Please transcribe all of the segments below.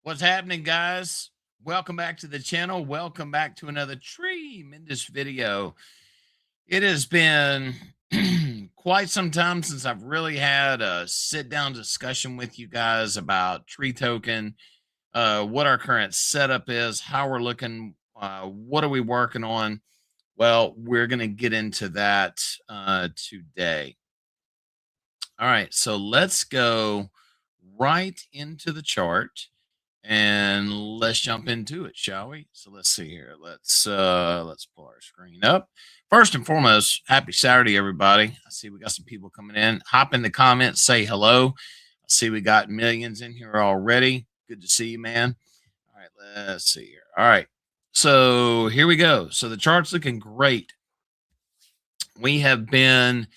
What's happening, guys? Welcome back to the channel. Welcome back to another tremendous video. It has been quite some time since I've really had a sit-down discussion with you guys about Tree Token, what our current setup is, how we're looking, what are we working on. Well, we're going to get into that today. All right, so let's go right into the chart and let's jump into it, shall we? So let's see here. Let's pull our screen up. First and foremost, happy Saturday, everybody. I see we got some people coming in. Hop in the comments, say hello. I see we got millions in here already. Good to see you, man. All right, let's see here. All right, so here we go. So the chart's looking great. We have been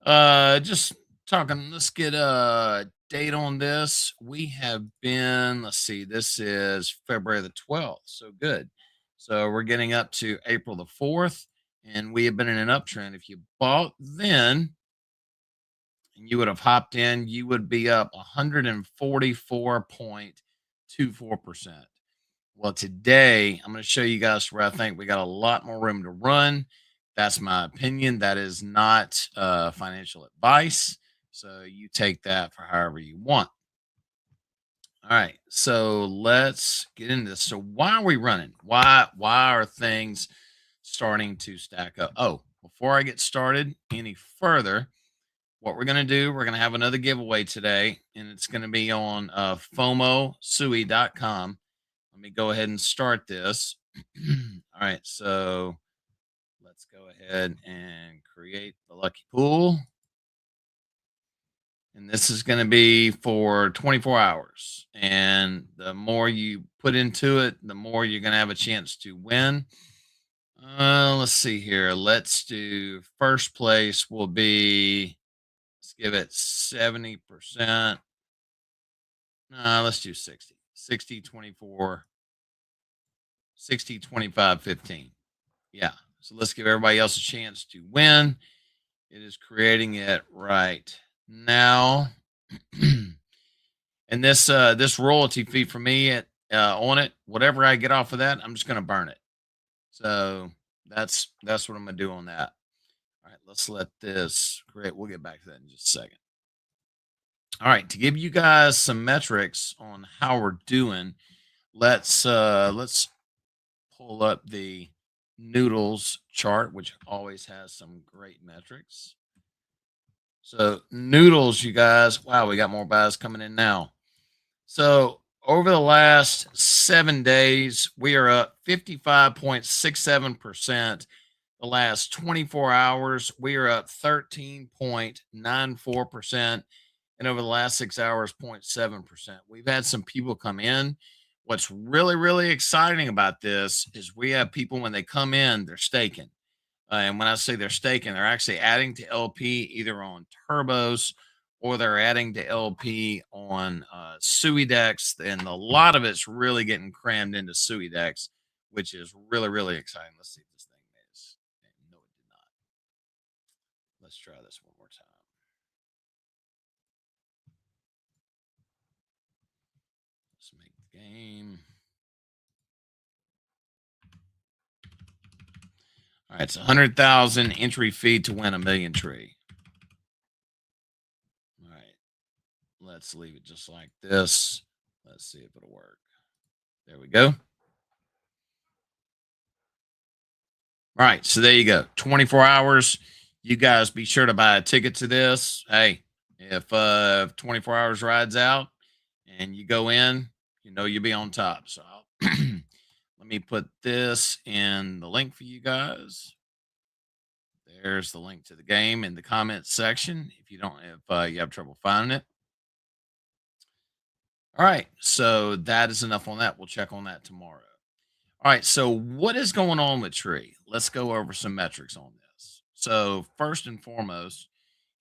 just talking. Let's get a date on this. We have been, let's see, this is February the 12th. So good. So we're getting up to April the 4th, and we have been in an uptrend. If you bought then and you would have hopped in, you would be up 144.24%. Well, today I'm going to show you guys where I think we got a lot more room to run. That's my opinion. That is not financial advice. So you take that for however you want. All right. So let's get into this. So why are we running? Why are things starting to stack up? Oh, before I get started any further, what we're going to do, we're going to have another giveaway today, and it's going to be on FOMOSUI.com. Let me go ahead and start this. All right. So let's go ahead and create the lucky pool. And this is going to be for 24 hours. And the more you put into it, the more you're going to have a chance to win. Let's see here. Let's do first place will be, let's give it 70%. Let's do 60, 60, 24, 60, 25, 15. Yeah. So let's give everybody else a chance to win. It is creating it right now. And this royalty fee for me on it, whatever I get off of that, I'm just going to burn it. So that's what I'm going to do on that. All right, let's let this create. We'll get back to that in just a second. All right, to give you guys some metrics on how we're doing, let's pull up the Noodles chart, which always has some great metrics. So Noodles, you guys, wow, we got more buys coming in now. So over the last 7 days, we are up 55.67%. The last 24 hours, we are up 13.94%. And over the last 6 hours, 0.7%. We've had some people come in. What's really, really exciting about this is we have people, when they come in, they're staking. And when I say they're staking, they're actually adding to LP either on turbos or they're adding to LP on SuiDex. And a lot of it's really getting crammed into SuiDex, which is really, really exciting. Let's see if this thing is. No, it did not. Let's try this one more time. Let's make the game. All right, it's 100,000 entry fee to win a million tree. All right, let's leave it just like this. Let's see if it'll work. There we go. All right, so there you go. 24 hours. You guys be sure to buy a ticket to this. Hey, if 24 hours rides out and you go in, you know you'll be on top. So let me put this in the link for you guys. There's the link to the game in the comments section if you have trouble finding it. All right, so that is enough on that. We'll check on that tomorrow. All right, so what is going on with Tree? Let's go over some metrics on this. So first and foremost,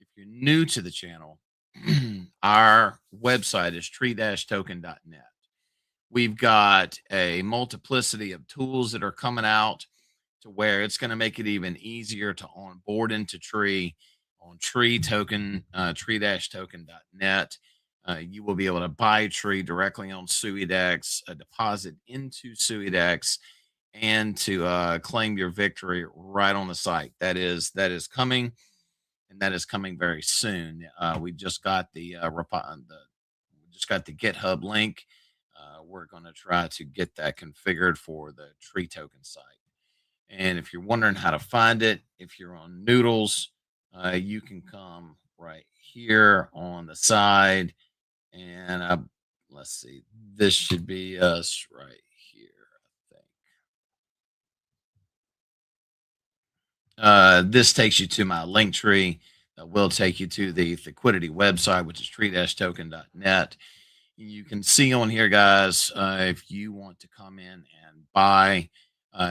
if you're new to the channel, our website is tree-token.net. We've got a multiplicity of tools that are coming out to where it's going to make it even easier to onboard into Tree on Tree Token, tree-token.net. You will be able to buy Tree directly on SuiDex, deposit into SuiDex, and to claim your victory right on the site. That is coming, and that is coming very soon. We just got we just got the GitHub link. We're going to try to get that configured for the Tree Token site. And if you're wondering how to find it, if you're on Noodles, you can come right here on the side. And let's see, this should be us right here, I think. This takes you to my link tree that will take you to the Liquidity website, which is tree-token.net. You can see on here, guys, if you want to come in and buy,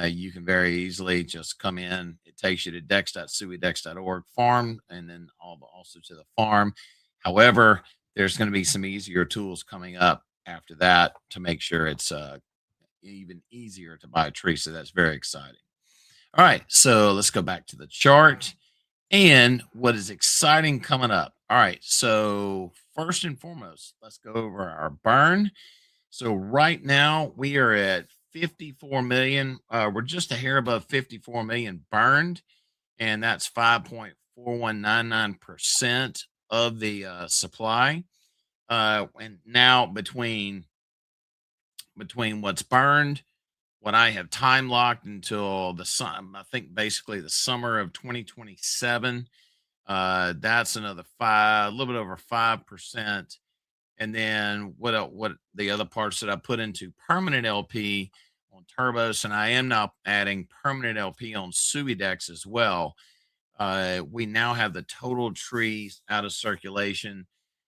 you can very easily just come in. It takes you to dex.suidex.org farm, and then also to the farm. However, there's going to be some easier tools coming up after that to make sure it's even easier to buy a tree. So that's very exciting. All right, so let's go back to the chart and what is exciting coming up. All right, so first and foremost, let's go over our burn. So right now we are at 54 million. We're just a hair above 54 million burned, and that's 5.4199% of the supply. And now between what's burned, what I have time locked until I think basically the summer of 2027. That's another a little bit over 5%. And then what the other parts that I put into permanent LP on Turbos, and I am now adding permanent LP on SuiDex as well. We now have the total trees out of circulation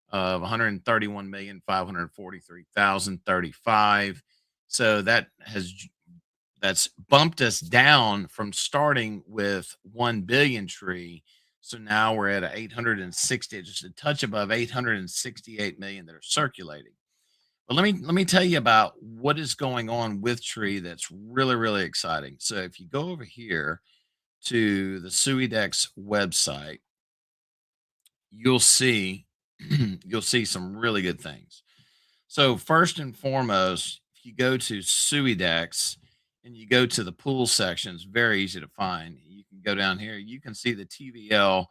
of 131,543,035. So that's bumped us down from starting with 1 billion tree. So now we're at 860, just a touch above 868 million that are circulating. But let me tell you about what is going on with tree that's really, really exciting. So if you go over here to the SuiDex website, you'll see you'll see some really good things. So first and foremost, if you go to SuiDex and you go to the pool section, it's very easy to find. You can go down here. You can see the TVL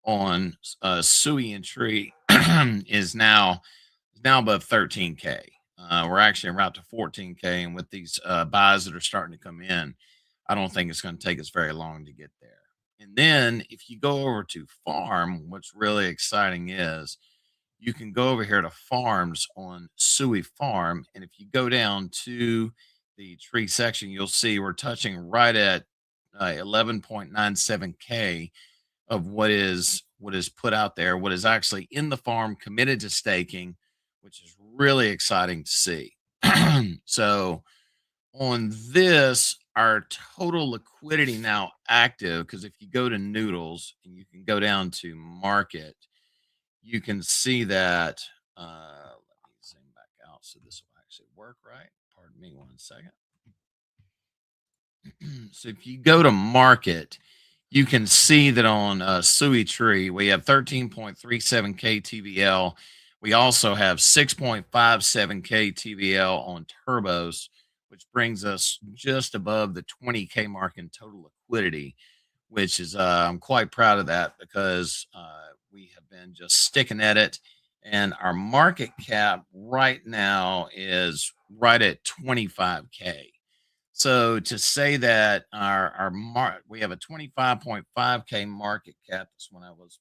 on SUI and Tree is now above 13K. We're actually en route to 14K, and with these buys that are starting to come in, I don't think it's going to take us very long to get there. And then if you go over to farm, what's really exciting is you can go over here to farms on SuiFarm. And if you go down to the tree section, you'll see we're touching right at 11.97K of what is put out there, what is actually in the farm committed to staking, which is really exciting to see. So on this, our total liquidity now active, because if you go to Noodles and you can go down to market, you can see that. Let me zoom back out so this will actually work right. Pardon me 1 second. So if you go to market, you can see that on SUI Tree, we have 13.37K TVL. We also have 6.57K TVL on Turbos, which brings us just above the 20K mark in total liquidity, which is I'm quite proud of that because we have been just sticking at it. And our market cap right now is right at 25K. So to say that we have a 25.5K market cap. That's when I was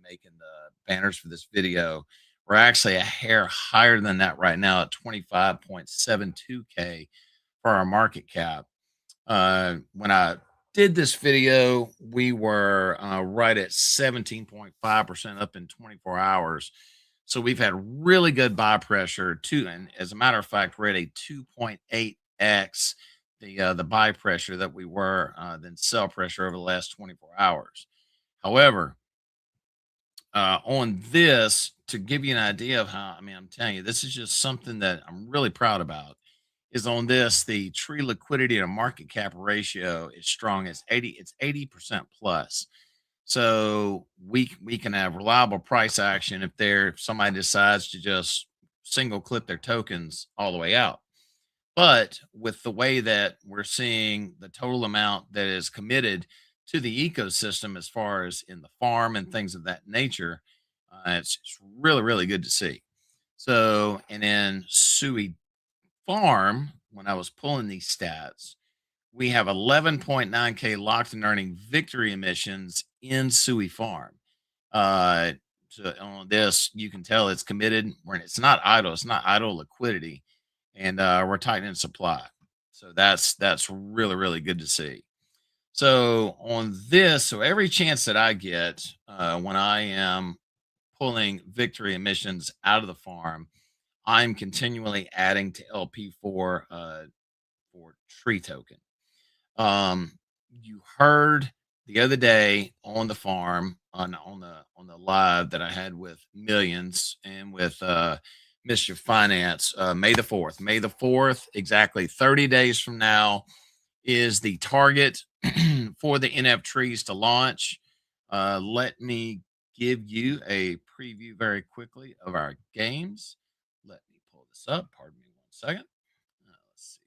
making the banners for this video. We're actually a hair higher than that right now at 25.72K for our market cap. When I did this video, we were right at 17.5% up in 24 hours. So we've had really good buy pressure too. And as a matter of fact, we're at a 2.8x the buy pressure that we were than sell pressure over the last 24 hours. However, on this, to give you an idea of how, I mean, I'm telling you, this is just something that I'm really proud about. Is on this, the tree liquidity to market cap ratio is strong. It's 80% plus. So we can have reliable price action if somebody decides to just single clip their tokens all the way out. But with the way that we're seeing the total amount that is committed to the ecosystem as far as in the farm and things of that nature, it's really, really good to see. So, and in SUI Farm, when I was pulling these stats, we have 11.9K locked and earning victory emissions in SUI Farm. Uh, so on this, you can tell it's committed. It's not idle. It's not idle liquidity, and we're tightening supply. So that's really really good to see. So on this, so every chance that I get when I am pulling victory emissions out of the farm, I'm continually adding to LP for tree token. Um, you heard the other day on the farm on the live that I had with Millions and with Mischief Finance, May the 4th. May the 4th, exactly 30 days from now, is the target for the NF trees to launch. Let me give you a preview very quickly of our games. Let me pull this up. Pardon me 1 second. Let's see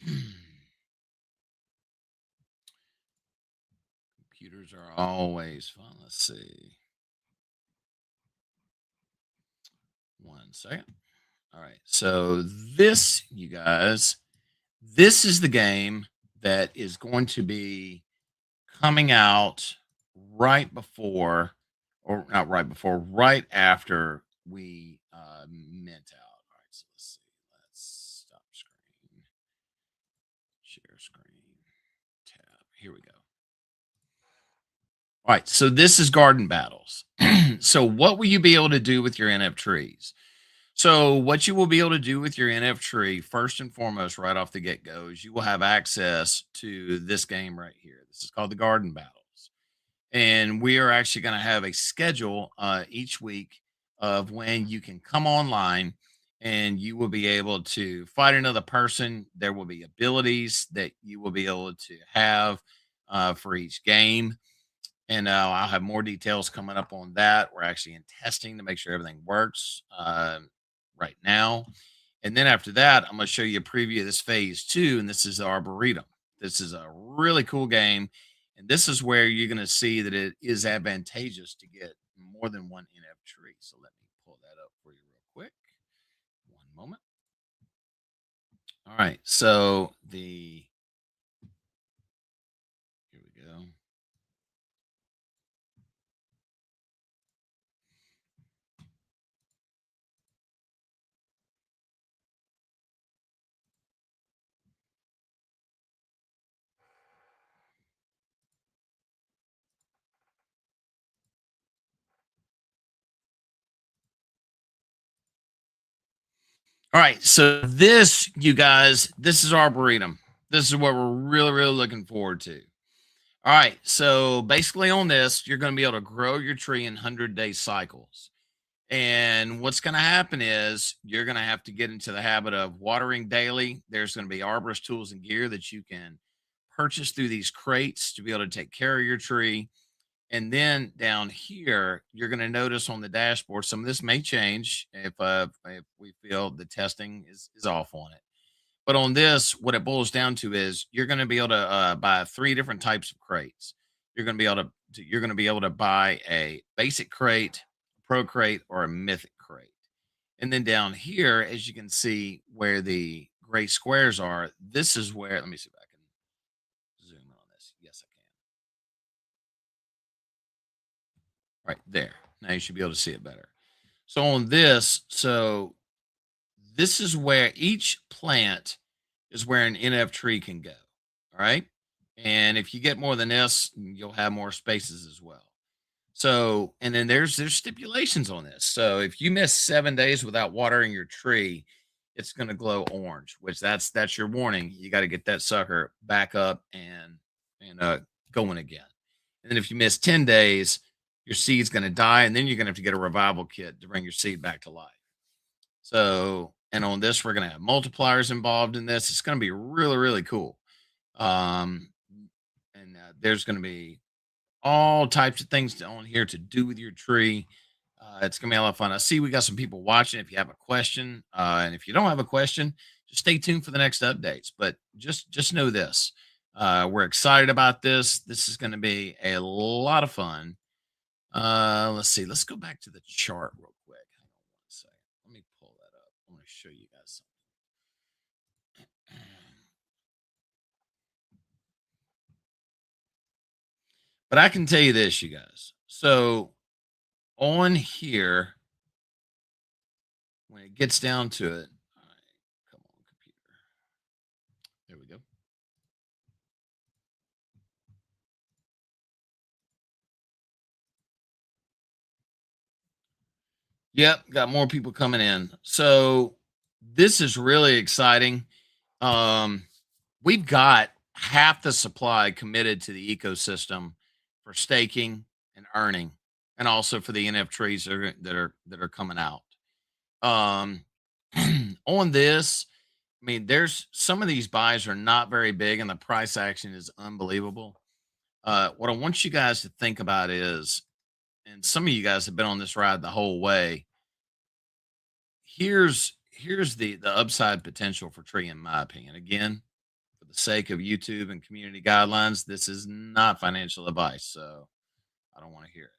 here. Computers are always fun. Let's see. 1 second. All right. So this, you guys, this is the game that is going to be coming out right before, or not right before, right after we mint out. All right. So let's see. Let's stop screen, share screen, tab. Here we go. All right, so this is garden battles. So what will you be able to do with your NF trees? So what you will be able to do with your NF tree, first and foremost, right off the get-go, is you will have access to this game right here. This is called the Garden Battles. And we are actually going to have a schedule each week of when you can come online and you will be able to fight another person. There will be abilities that you will be able to have for each game, and I'll have more details coming up on that. We're actually in testing to make sure everything works right now. And then after that, I'm going to show you a preview of this phase two, and this is the Arboretum. This is a really cool game, and this is where you're going to see that it is advantageous to get more than one NF tree. So let me pull that up for you real quick. One moment. All right, so here we go. All right, so this, you guys, this is Arboretum. This is what we're really, really looking forward to. All right, so basically on this, you're going to be able to grow your tree in 100-day cycles. And what's going to happen is you're going to have to get into the habit of watering daily. There's going to be arborist tools and gear that you can purchase through these crates to be able to take care of your tree. And then down here, you're going to notice on the dashboard, some of this may change if we feel the testing is off on it. But on this, what it boils down to is you're going to be able to buy three different types of crates. You're going to be able to buy a basic crate, a pro crate, or a mythic crate. And then down here, as you can see where the gray squares are, this is where, let me see if I can zoom in on this. Yes, I can. Right there. Now you should be able to see it better. So on this, so this is where each plant is where an NF tree can go. All right. And if you get more than this, you'll have more spaces as well. So, and then there's stipulations on this. So if you miss 7 days without watering your tree, it's going to glow orange, which that's your warning. You got to get that sucker back up and going again. And then if you miss 10 days, your seed's going to die, and then you're going to have to get a revival kit to bring your seed back to life. So, and on this, we're going to have multipliers involved in this. It's going to be really, really cool. And There's going to be all types of things on here to do with your tree. It's gonna be a lot of fun. I see we got some people watching. If you have a question, and if you don't have a question, just stay tuned for the next updates. But just know this: we're excited about this. This is going to be a lot of fun. Let's see. Let's go back to the chart real quick. Hang on one second. Let me pull that up. I want to show you guys something. But I can tell you this, you guys. So on here, when it gets down to it, all right, come on, computer. There we go. Yep, got more people coming in. So this is really exciting. Um, we've got half the supply committed to the ecosystem for staking and earning, and also for the NFTs that are coming out. Um, on this, I mean, there's some of these buys are not very big, and the price action is unbelievable. What I want you guys to think about is, and some of you guys have been on this ride the whole way. Here's the upside potential for Tree, in my opinion. Again, for the sake of YouTube and community guidelines, this is not financial advice, so I don't want to hear it.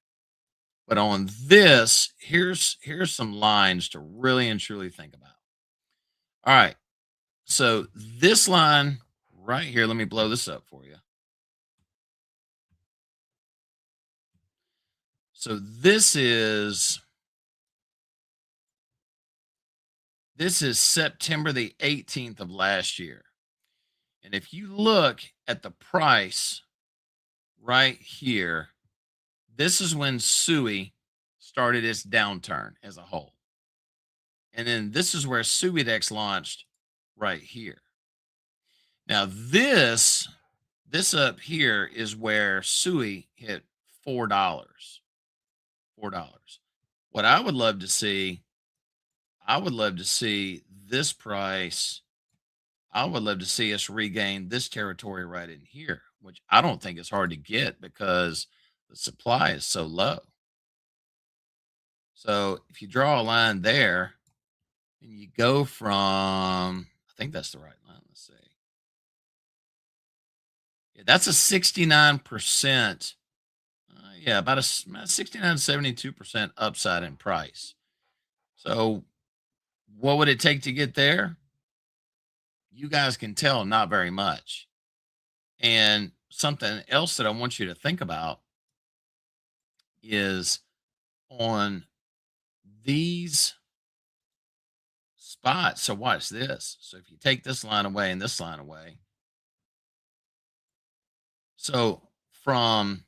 But on this, here's some lines to really and truly think about. All right, so this line right here, let me blow this up for you. So this is September the 18th of last year. And if you look at the price right here, this is when SUI started its downturn as a whole. And then this is where SuiDex launched right here. Now this up here is where SUI hit $4. $4. What I would love to see, I would love to see this price. I would love to see us regain this territory right in here, which I don't think is hard to get because the supply is so low. So if you draw a line there and you go from, I think that's the right line. Let's see. Yeah, that's a 69%. Yeah, about a 69, 72% upside in price. So what would it take to get there? You guys can tell not very much. And something else that I want you to think about is on these spots. So watch this. So if you take this line away and this line away, so from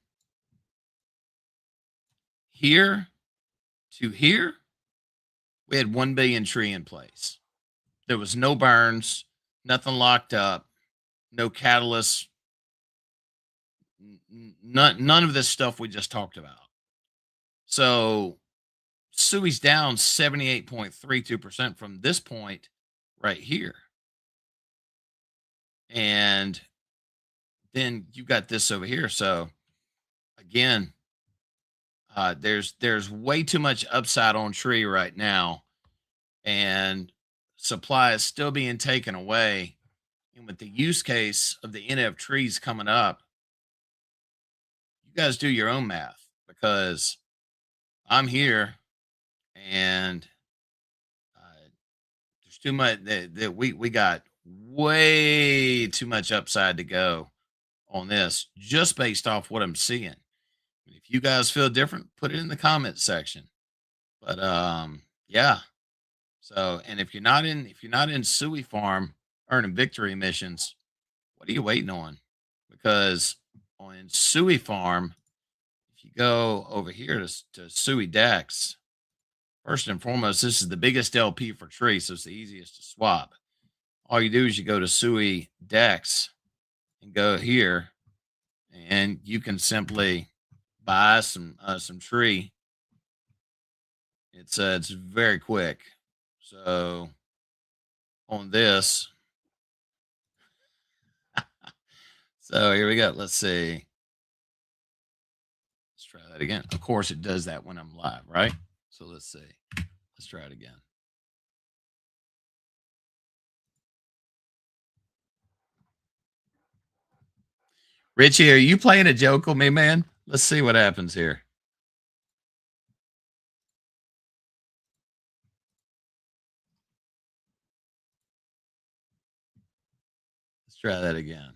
here to here, we had 1 billion tree in place. There was no burns, nothing locked up, no catalyst, none of this stuff we just talked about. So SUI's down 78.32% from this point right here. And then you got this over here. So again, there's way too much upside on tree right now, and supply is still being taken away. And with the use case of the NF trees coming up, you guys do your own math, because I'm here and there's too much that we got way too much upside to go on this, just based off what I'm seeing. If you guys feel different, put it in the comment section. But yeah. So, and if you're not in SuiFarm earning victory missions, what are you waiting on? Because on SuiFarm, if you go over here to SuiDex, first and foremost, this is the biggest LP for tree, so it's the easiest to swap. All you do is you go to SuiDex and go here, and you can simply buy some tree. It's very quick. So on this, so here we go. Let's see. Let's try that again. Of course, it does that when I'm live, right? So let's see. Let's try it again. Richie, are you playing a joke on me, man? Let's see what happens here. Let's try that again.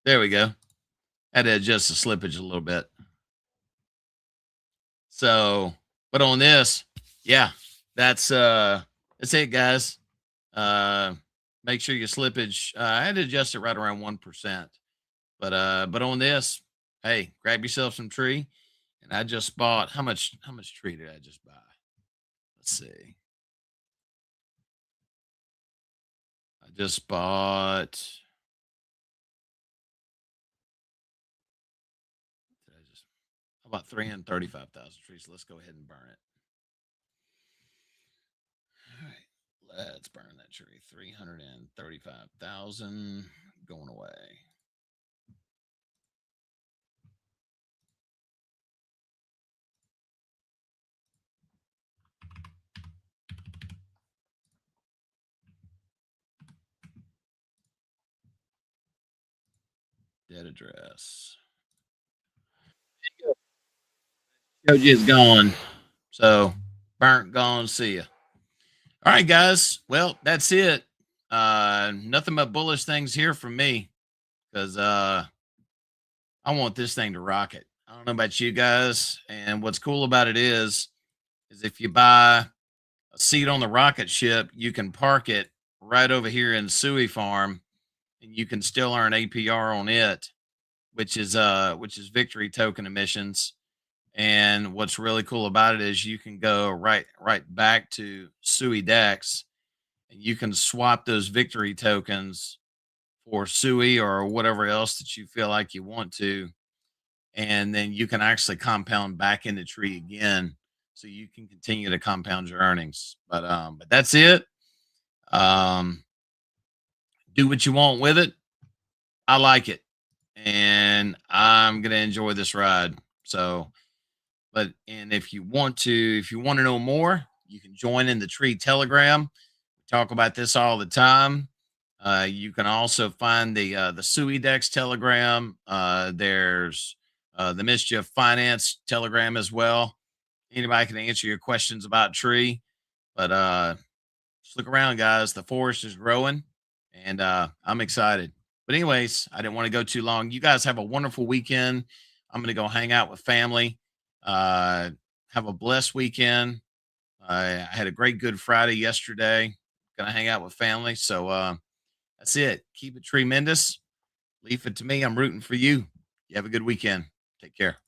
There we go. Had to adjust the slippage a little bit. So, but on this, yeah, that's it, guys. Make sure your slippage. I had to adjust it right around 1%. But on this, hey, grab yourself some tree. And I just bought how much tree did I just buy? Let's see. I just bought about 335,000 trees. So let's go ahead and burn it. All right, let's burn that tree. 335,000 going away. Dead address. Koji is gone. So burnt, gone. See ya. All right, guys. Well, that's it. Nothing but bullish things here from me because I want this thing to rocket. I don't know about you guys. And what's cool about it is if you buy a seat on the rocket ship, you can park it right over here in SuiFarm, and you can still earn APR on it, which is victory token emissions. And what's really cool about it is you can go right back to SuiDex, and you can swap those victory tokens for SUI or whatever else that you feel like you want to, and then you can actually compound back in the tree again, so you can continue to compound your earnings. But that's it. Um, do what you want with it. I like it, and I'm gonna enjoy this ride. So, and if you want to know more, you can join in the Tree Telegram. We talk about this all the time. You can also find the SuiDex Telegram. There's the Mischief Finance Telegram as well. Anybody can answer your questions about Tree. But just look around, guys. The forest is growing, and I'm excited. But anyways, I didn't want to go too long. You guys have a wonderful weekend. I'm going to go hang out with family. Have a blessed weekend. I had a great Good Friday yesterday. Gonna hang out with family. So that's it. Keep it tremendous. Leave it to me. I'm rooting for you. You have a good weekend. Take care.